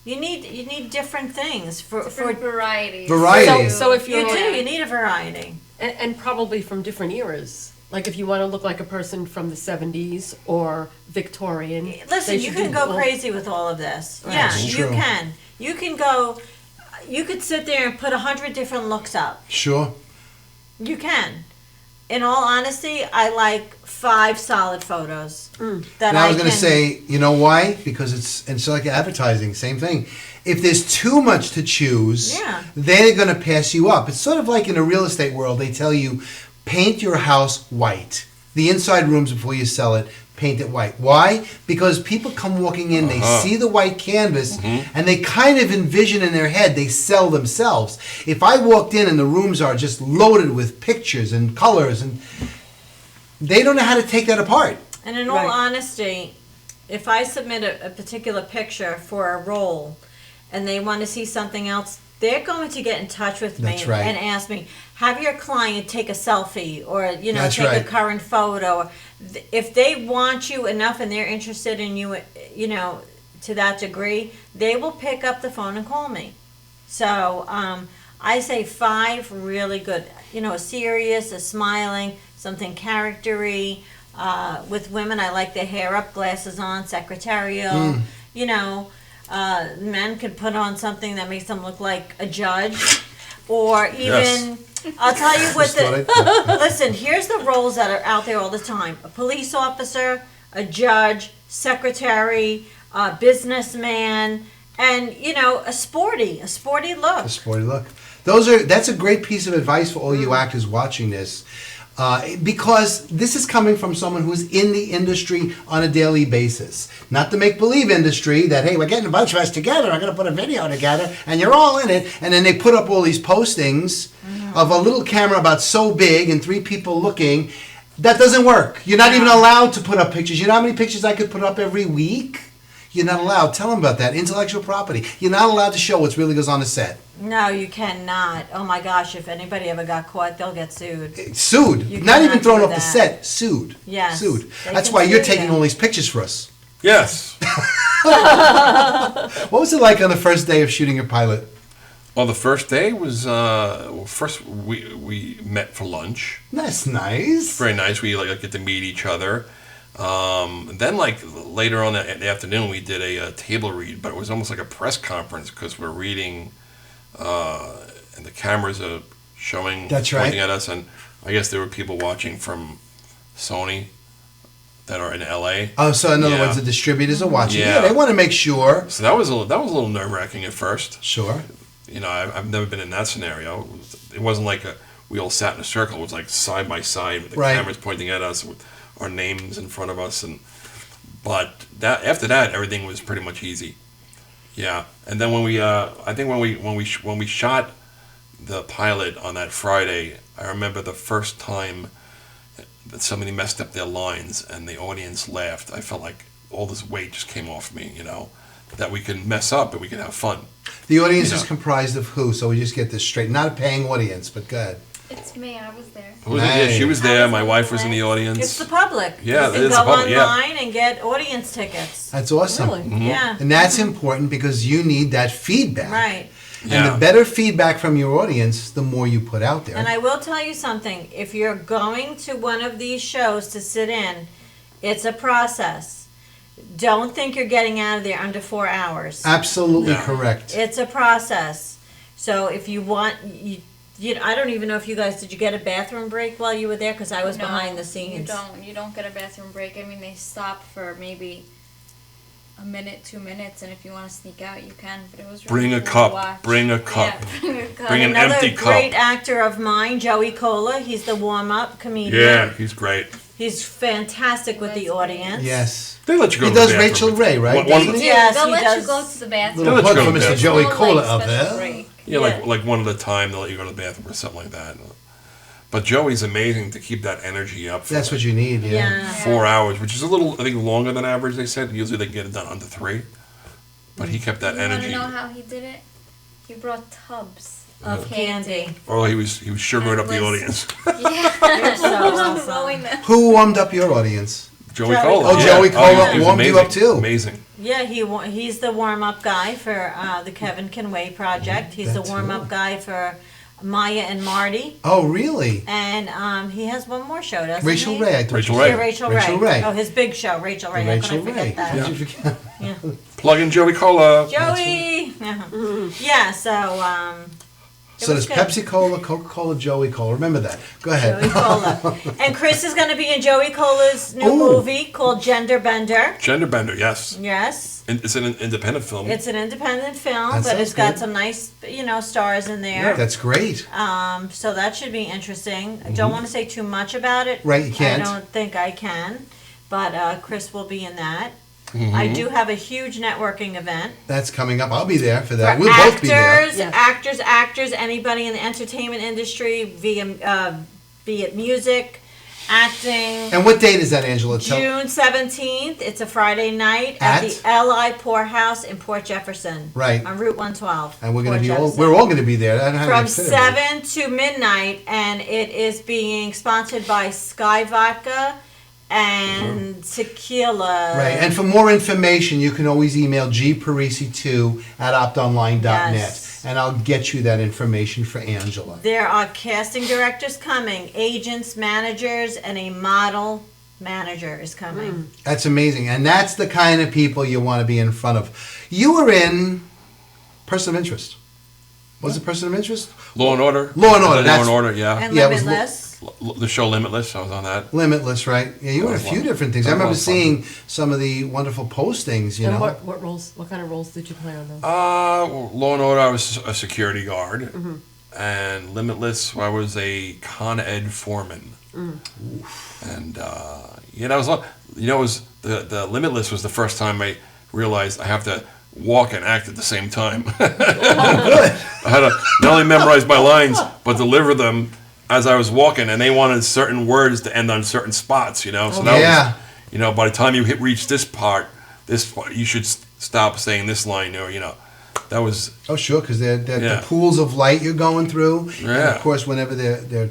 You need different things for Variety. Variety. So if you you're do. You need a variety. and probably from different eras. Like if you want to look like a person from the 70s or Victorian. Listen, they you should can do go all- crazy with all of this. Right. Yeah, That's you true. can. You can go. You could sit there and put 100 different looks up. Sure. You can. In all honesty, I like 5 solid photos. That And I was going to can- say, you know why? Because it's like advertising, same thing. If there's too much to choose, Yeah. they're going to pass you up. It's sort of like in the real estate world, they tell you, paint your house white. The inside rooms before you sell it, paint it white. Why? Because people come walking in, they see the white canvas, and they kind of envision in their head they sell themselves. If I walked in and the rooms are just loaded with pictures and colors, and they don't know how to take that apart. And in all Right. honesty, if I submit a particular picture for a role and they want to see something else, they're going to get in touch with me That's right. and ask me, have your client take a selfie or, That's take right. a current photo. If they want you enough and they're interested in you, to that degree, they will pick up the phone and call me. So I say 5 really good, a serious, a smiling, something charactery. With women, I like their hair up, glasses on, secretarial. Men could put on something that makes them look like a judge, or even. I'll tell you what Just thought I'd- listen, here's the roles that are out there all the time: a police officer, a judge, secretary, a businessman, and a sporty look. A sporty look. That's a great piece of advice for all you actors watching this. Because this is coming from someone who's in the industry on a daily basis. Not the make-believe industry that, hey, we're getting a bunch of us together, I'm going to put a video together, and you're all in it, and then they put up all these postings of a little camera about so big and 3 people looking. That doesn't work. You're not even allowed to put up pictures. You know how many pictures I could put up every week? You're not allowed. Tell them about that. Intellectual property. You're not allowed to show what really goes on the set. No, you cannot. Oh my gosh, if anybody ever got caught, they'll get sued. Sued. You Not even cannot thrown do off the that. set. Sued. Yes. Sued. They That's can why you're sue taking you. all these pictures for us. Yes. What was it like on the first day of shooting your pilot? Well, the first day was first we met for lunch. That's nice. Very nice. We like get to meet each other. Then like later on in the afternoon, we did a table read, but it was almost like a press conference because we're reading, and the cameras are showing, That's right. pointing at us, and I guess there were people watching from Sony that are in LA. Oh, so in other Yeah. words, the distributors are watching. Yeah. Yeah, they want to make sure. So that was a little nerve wracking at first. Sure. You know, I've never been in that scenario. It wasn't like we all sat in a circle. It was like side by side with the Right. cameras pointing at us with our names in front of us. But after that, everything was pretty much easy. Yeah, and then when we, I think when we shot the pilot on that Friday, I remember the first time that somebody messed up their lines and the audience laughed. I felt like all this weight just came off me. You know, that we can mess up but we can have fun. The audience You is know. comprised of who? So we just get this straight. Not a paying audience, but good. It's me. I was there. Who was it? Yeah, she was Nice. there. My wife was in the audience. It's the public. Yeah, you can it is go the public, yeah. online and get audience tickets. That's awesome. Really? Yeah. And that's important because you need that feedback. Right. And Yeah. the better feedback from your audience, the more you put out there. And I will tell you something. If you're going to one of these shows to sit in, it's a process. Don't think you're getting out of there under 4 hours. Absolutely Yeah. correct. It's a process. So if you want, I don't even know if you guys, did you get a bathroom break while you were there? Because I was No, behind the scenes. You don't get a bathroom break. I mean, they stop for maybe a minute, 2 minutes, and if you want to sneak out, you can. But it was really Bring a cool to cup. watch. Bring a cup. Yeah, bring a cup. Bring an Another empty great cup. actor of mine, Joey Cola. He's the warm-up comedian. Yeah, he's great. He's fantastic with the That's great. audience. Yes. They let you go He to the does bathroom. Rachel Ray, right? One- Doesn't one- he? Yes, They'll he let does. you go to the bathroom. Little Let's plug go for to the Mr. bathroom. Joey No, Cola like, up special there. break. Yeah, Yeah. like one at a time. They'll let you go to the bathroom or something like that. But Joey's amazing to keep that energy up. For That's what you need, yeah. Yeah. 4 hours, which is a little, I think, longer than average. They said usually they can get it done under 3, but he kept that You want to energy. know how he did it? He brought tubs Of candy. Or he was sugaring up the And audience. Yeah. so awesome. Rolling them. Who warmed up your audience? Joey Joey Cola. Oh, Joey Cola he was warmed you amazing. up too. Amazing. Yeah, he's the warm-up guy for the Kevin Conway project. He's the That's warm-up cool. guy for Maya and Marty. Oh, really? And he has one more show, doesn't Rachel he? Ray, I thought Rachel you Ray. Yeah, Rachel Ray. Rachel Ray. Oh, his big show, Rachel Ray. How Rachel could I Ray. forget that? How did you forget? Plug in Joey Cola. Joey! Yeah, so, So was there's good. Pepsi Cola, Coca-Cola, Joey Cola. Remember that. Go ahead. Joey Cola. And Chris is going to be in Joey Cola's new Ooh. movie called Gender Bender. Gender Bender, yes. Yes. It's an independent film. It's an independent film, That but it's sounds got good. some nice, stars in there. That's great. So that should be interesting. I don't want to say too much about it. Mm-hmm. Right, you can't. I don't think I can. But Chris will be in that. Mm-hmm. I do have a huge networking event. That's coming up. I'll be there for that. For We'll both be there. actors, anybody in the entertainment industry, via be it music, acting. And what date is that, Angela? Tell- June 17th. It's a Friday night at At? the L.I. Poorhouse in Port Jefferson. Right. On Route 112. And we're going Port to be all, Jefferson. we're all going to be there. I don't have From an itinerary. 7 to midnight, and it is being sponsored by Sky Vodka and Tequila. Right. And for more information, you can always email gparisi2@optonline.net. Yes. And I'll get you that information for Angela. There are casting directors coming, agents, managers, and a model manager is coming. That's amazing. And that's the kind of people you want to be in front of. You were in Person of Interest. Was it Person of Interest? Law and Order. Law and Order, Law that's- and Order, yeah. And Yeah, it was Limitless. The show Limitless, I was on that. Limitless, right? Yeah, you were in a That was few fun. different things. I That remember was fun. seeing some of the wonderful postings, you And know. what kind of roles did you play on those? Law and Order, I was a security guard. and Limitless, where I was a Con Ed foreman. And it was the Limitless was the first time I realized I have to walk and act at the same time. I had to not only memorize my lines but deliver them as I was walking, and they wanted certain words to end on certain spots. So that was, by the time you reach this part, you should stop saying this line, or that was. Oh, sure, because they're the pools of light you're going through. Yeah. And of course, whenever they're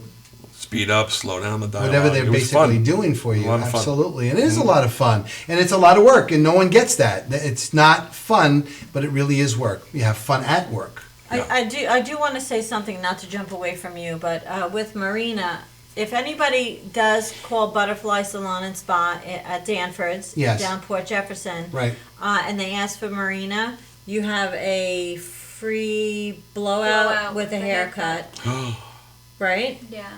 speed up, slow down the dialogue. whatever they're basically doing for you. A lot of fun. Absolutely. And it is a lot of fun. And it's a lot of work, and no one gets that. It's not fun, but it really is work. You have fun at work. I do want to say something, not to jump away from you, but with Marina, if anybody does call Butterfly Salon and Spa at Danford's, down Port Jefferson, Right. And they ask for Marina, you have a free blowout with a haircut. Right? Yeah.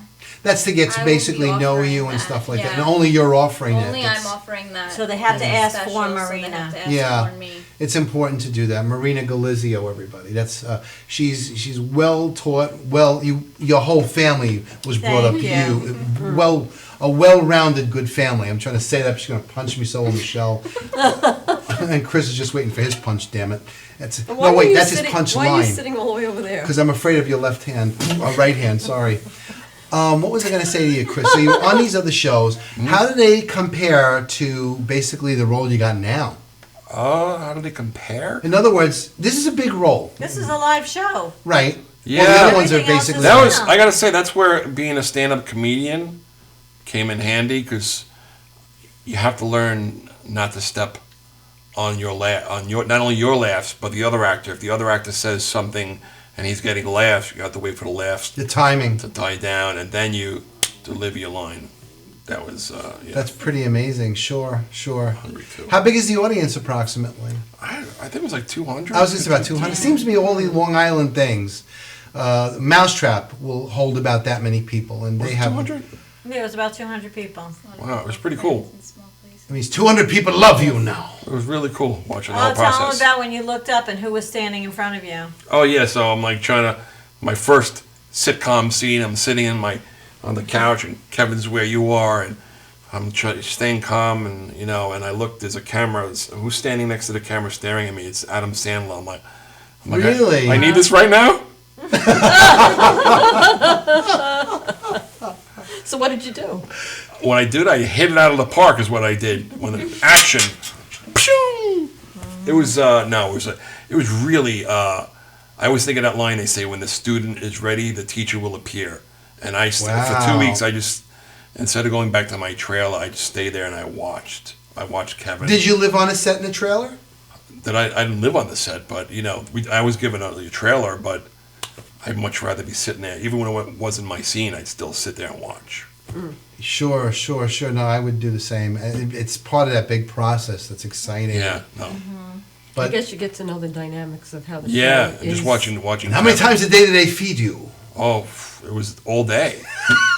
That's to get to I will be basically know offering you and that, stuff like that. yeah. And only you're offering it. Only That's- I'm offering that. So they have to ask special, for so they Marina. have to ask Yeah, for me. it's important to do that. Marina Galizio, everybody. That's she's well taught. Well, your whole family was brought up. Thank you. A well-rounded, good family. I'm trying to say that. She's gonna punch me so, Michelle. And Chris is just waiting for his punch. Damn it! That's his punch Why are you line. sitting all the way over there? Because I'm afraid of your left hand, or right hand. Sorry. What was I going to say to you, Chris? So you're on these other shows. How do they compare to basically the role you got now? How do they compare? In other words, this is a big role, This is a live show. right? Yeah. Well, the other ones are Everything else is basically. I gotta say, that's where being a stand-up comedian came in handy, because you have to learn not to step on not only your laughs but the other actor. If the other actor says something and he's getting laughs, you have to wait for the laughs The timing. to die down, and then you deliver your line. That was That's pretty amazing. Sure. hungry too. How big is the audience approximately? I think it was like 200. I was just about 200. Seems to be all these Long Island things. Mousetrap will hold about that many people, and Was they it have. 200? Yeah, it was about 200 people. Wow, it was pretty cool. I mean, 200 people love you now. It was really cool watching the Oh, whole tell them process. about when you looked up and who was standing in front of you. Oh yeah, so I'm like my first sitcom scene. I'm sitting on the couch, and Kevin's where you are, and I'm staying calm, and and I look. There's a camera. Who's standing next to the camera, staring at me? It's Adam Sandler. I'm like Really? I need this right now. So what did you do? When I did, I hit it out of the park. Is what I did. When the action, Pshoo! It was it was really. I always think of that line they say, when the student is ready, the teacher will appear. And for 2 Wow. weeks, I just, instead of going back to my trailer, I just stayed there and I watched Kevin. Did you live on a set in a trailer? I didn't live on the set, but I was given a trailer, but I'd much rather be sitting there. Even when it wasn't my scene, I'd still sit there and watch. Sure. No, I would do the same. It's part of that big process that's exciting. Yeah, no. I But guess you get to know the dynamics of how the Yeah, show is. just watching. how many Kevin. times a day do they feed you? Oh, it was all day.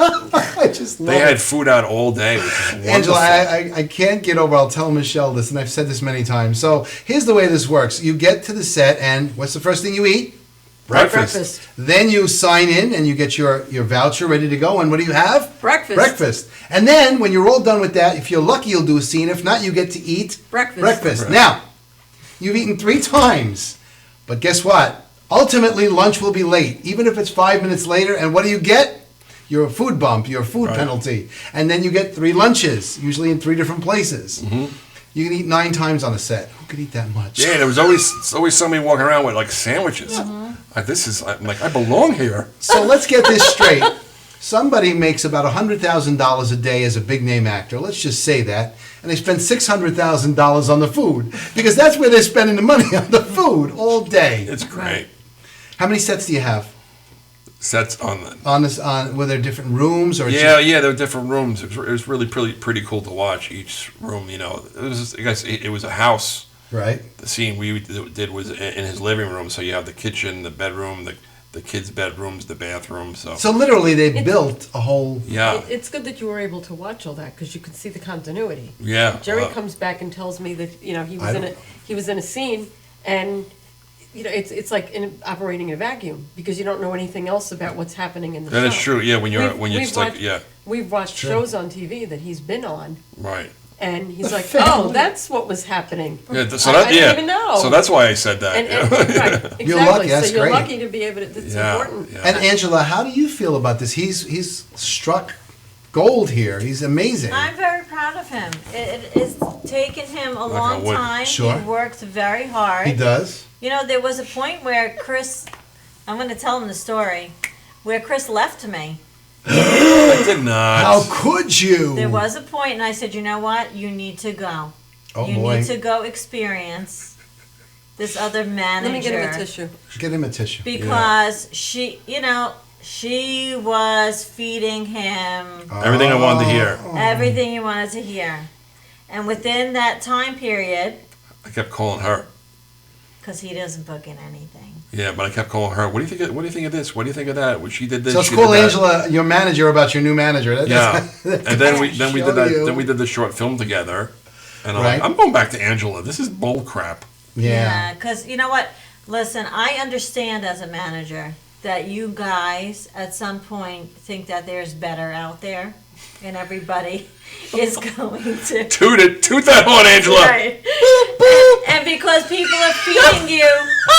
I just love They it. had food out all day, which is wonderful. Angela, I can't get over. I'll tell Michelle this, and I've said this many times. So here's the way this works: you get to the set, and what's the first thing you eat? Breakfast. Then you sign in, and you get your voucher ready to go. And what do you have? Breakfast. Breakfast. And then when you're all done with that, if you're lucky, you'll do a scene. If not, you get to eat Breakfast. Right. Now, you've eaten 3 times, but guess what? Ultimately, lunch will be late, even if it's 5 minutes later. And what do you get? Your food bump, your food Right. penalty. And then you get 3 lunches, usually in 3 different places. You can eat 9 times on a set. Who could eat that much? Yeah, there was always somebody walking around with like sandwiches. I'm like, I belong here. So let's get this straight. Somebody makes about $100,000 a day as a big name actor. Let's just say that. And they spend $600,000 on the food, because that's where they're spending the money, on the food all day. It's great. How many sets do you have? Sets on the. Were there different rooms, or Yeah, there were different rooms. It was really pretty cool to watch each room. It was I guess it was a house. right? The scene we did was in his living room. So you have the kitchen, the bedroom, the kids' bedrooms, the bathroom. So Literally, they built a whole. yeah, It's good that you were able to watch all that because you could see the continuity. yeah. Jerry comes back and tells me that he was in a scene, and it's like operating in a vacuum because you don't know anything else about what's happening in the show. That is true. Yeah, when you're We've just like watched- yeah, We've watched shows on TV that he's been on, right. and he's like, "Oh, that's what was happening." Yeah, so I didn't even know. So that's why I said that. And, yeah. right, exactly. You're lucky, that's so you're great. lucky to be able to. It's Yeah, important. yeah. And Angela, how do you feel about this? He's struck gold here. He's amazing. I'm very proud of him. It has taken him a long wood. time. Sure. He works very hard. He does. You know, there was a point where Chris, I'm going to tell him the story, where Chris left me. I did not. How could you? There was a point, and I said, you know what? You need to go. Oh you boy. need to go experience this other manager. Let me get him a tissue. Get him a tissue. Because she was feeding him Everything I wanted to hear. everything he wanted to hear. And within that time period, I kept calling her. because he doesn't book in anything. Yeah, but I kept calling her. What do you think? What do you think of this? What do you think of that? Well, she did this. So she let's call did that. Angela, your manager, about your new manager. Yeah, and then we Show did that. you. Then we did the short film together, and I'm Right. like, I'm going back to Angela. This is bull crap. Yeah. Because you know what? Listen, I understand as a manager that you guys at some point think that there's better out there, and everybody is going to. Toot that horn, Angela. Right. And because people are feeding you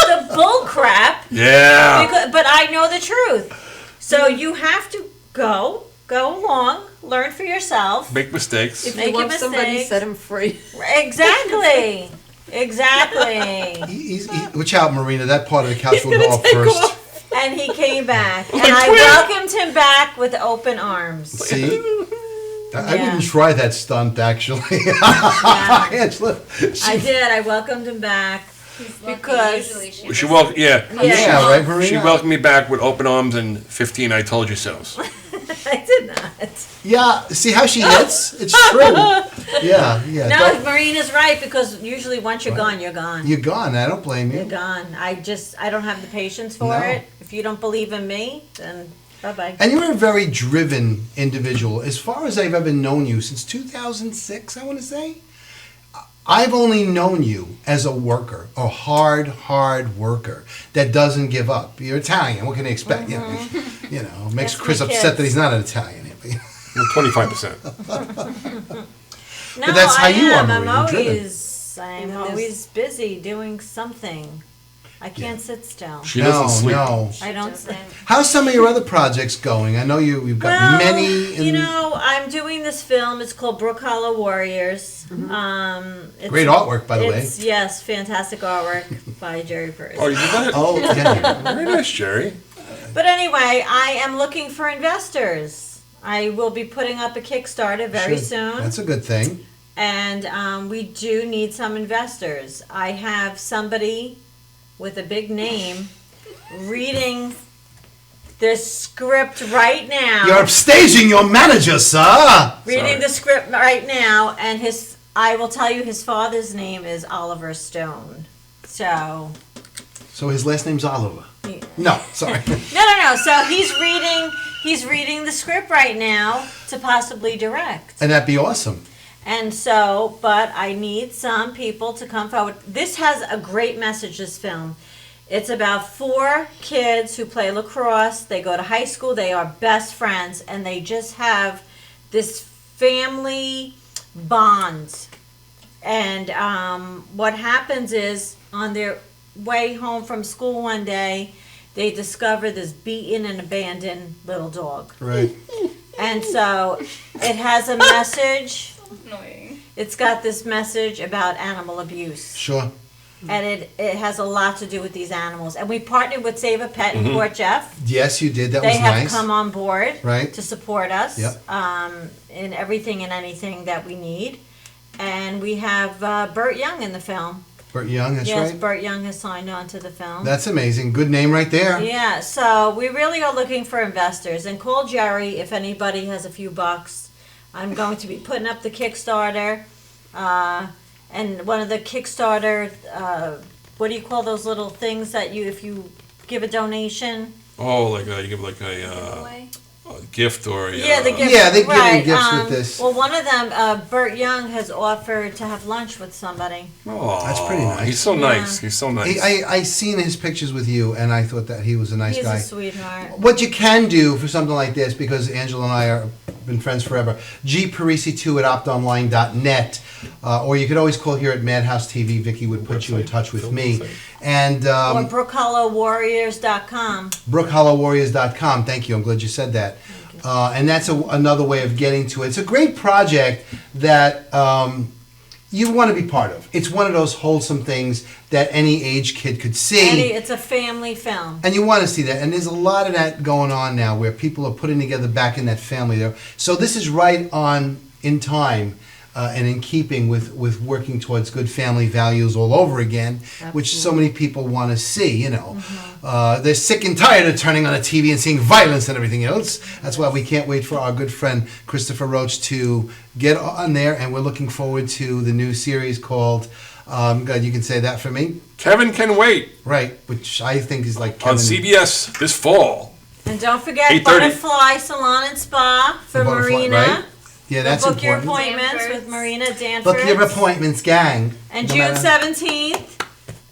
the bull crap, Yeah. but I know the truth. So you have to go along, learn for yourself. Make mistakes. If Make you your love somebody, mistakes. set him free. Exactly. Exactly. Watch out, Marina. That part of the couch will gonna go off take first. off. And he came back. And I welcomed him back with open arms. See? I Yeah. wouldn't try that stunt, actually. Yeah. Angela. I did. I welcomed him back. Because- Usually She welcomed. Yeah. Yeah, right, Marina? She welcomed me back with open arms and 15 I told you so's. I did not. Yeah, see how she hits? It's true. Yeah. No, Don't- Marina's right, because usually once you're gone, you're gone. You're gone. I don't blame You're you. gone. I don't have the patience for No. it. If you don't believe in me, then bye-bye. And you're a very driven individual. As far as I've ever known you, since 2006, I want to say, I've only known you as a worker, a hard worker that doesn't give up. You're Italian. What can they expect? You know, makes That's Chris my upset kids. that he's not an Italian. Well, 25%. No, that's how I you are, am. Marina, I'm driven. I'm always busy doing something. I can't sit still. She doesn't sleep. No. I don't. How's some of your other projects going? I know you've got Well, many. you know, I'm doing this film. It's called Brook Hollow Warriors. It's, Great artwork, by the way. Yes, fantastic artwork by Jerry Purse. Oh, you did that? Oh, yeah. Very nice, Jerry. But anyway, I am looking for investors. I will be putting up a Kickstarter very Sure. soon. That's a good thing. And we do need some investors. I have somebody with a big name reading the script right now. You're upstaging your manager, sir. Reading Sorry. the script right now, and I will tell you, his father's name is Oliver Stone. So, So his last name's Oliver. Yeah. No, sorry. no. So he's reading the script right now to possibly direct. And that'd be awesome. And so, but I need some people to come forward. This has a great message, this film. It's about 4 kids who play lacrosse. They go to high school. They are best friends. And they just have this family bond. And what happens is, on their way home from school one day, they discover this beaten and abandoned little dog. Right. And so it has a message. Annoying. It's got this message about animal abuse. Sure. And it has a lot to do with these animals. And we partnered with Save a Pet in Port Jeff. Yes, you did. That They was have nice. come on board Right. to support us Yep. in everything and anything that we need. And we have Burt Young in the film. Burt Young, that's Yes, right. Burt Young has signed on to the film. That's amazing. Good name right there. Yeah, so we really are looking for investors. And call Jerry if anybody has a few bucks. I'm going to be putting up the Kickstarter. And one of the Kickstarter, what do you call those little things that if you give a donation? Oh, like you give like a. Giveaway. gift or Yeah, the gift. Yeah, they give right. him gifts with this. Well, one of them, Burt Young, has offered to have lunch with somebody. Oh, That's pretty nice. He's so nice. He's so nice. I seen his pictures with you, and I thought that he was a nice He's guy. a sweetheart. What you can do for something like this, because Angela and I are been friends forever, gparisi2 at optonline.net, or you could always call here at Madhouse TV. Vicky would put you in touch with me. And Or BrookHollowWarriors.com. BrookHollowWarriors.com. Thank you. I'm glad you said that. And that's another way of getting to it. It's a great project that you want to be part of. It's one of those wholesome things that any age kid could see. It's a family film. And you want to see that. And there's a lot of that going on now where people are putting together back in that family there. So this is right on in time and in keeping with working towards good family values all over again, which so many people want to see, you know. They're sick and tired of turning on the TV and seeing violence and everything else. That's why we can't wait for our good friend Christopher Roach to get on there, and we're looking forward to the new series called, God, you can say that for me? Kevin Can Wait. Right, which I think is like On Kevin. CBS this fall. And don't forget 8:30. Butterfly Salon and Spa for Butterfly, Marina. right? Yeah, that's Book your important. appointments Danforth's. with Marina Danforth. Book your appointments, gang. And No June matter- 17th,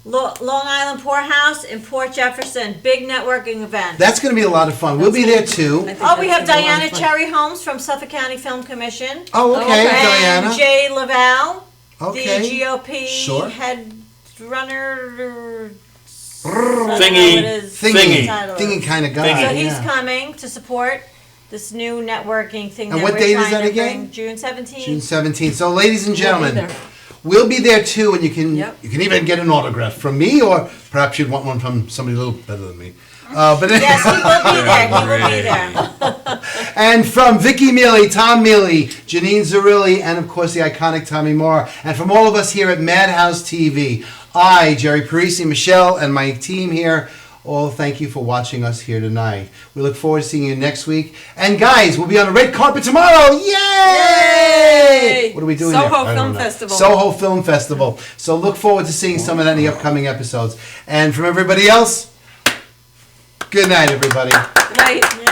Long Island Poorhouse in Port Jefferson. Big networking event. That's going to be a lot of fun. We'll be there too. I think Oh, we that's have gonna be a lot Diana of fun. Cherry Holmes from Suffolk County Film Commission. Oh, okay, Okay. Diana. And Jay Lavelle, Okay. the GOP Sure. head runner. Thingy. Thingy kind of guy. So he's yeah. coming to support this new networking thing And that what we're date is trying that to again? bring. June 17th. June 17th. So, ladies and gentlemen, there. we'll be there too, and you can Yep. you can even get an autograph from me, or perhaps you'd want one from somebody a little better than me. But Yes, he will be there. He will be there. And from Vicky Mealy, Tom Mealy, Janine Zarilli, and of course the iconic Tommy Moore, and from all of us here at Madhouse TV, I, Jerry Parisi, Michelle, and my team here, all thank you for watching us here tonight. We look forward to seeing you next week. And guys, we'll be on the red carpet tomorrow. Yay! Yay! What are we doing Soho there? I don't Film know. Festival. Soho Film Festival. So look forward to seeing some of that in the upcoming episodes. And from everybody else, good night, everybody. Right.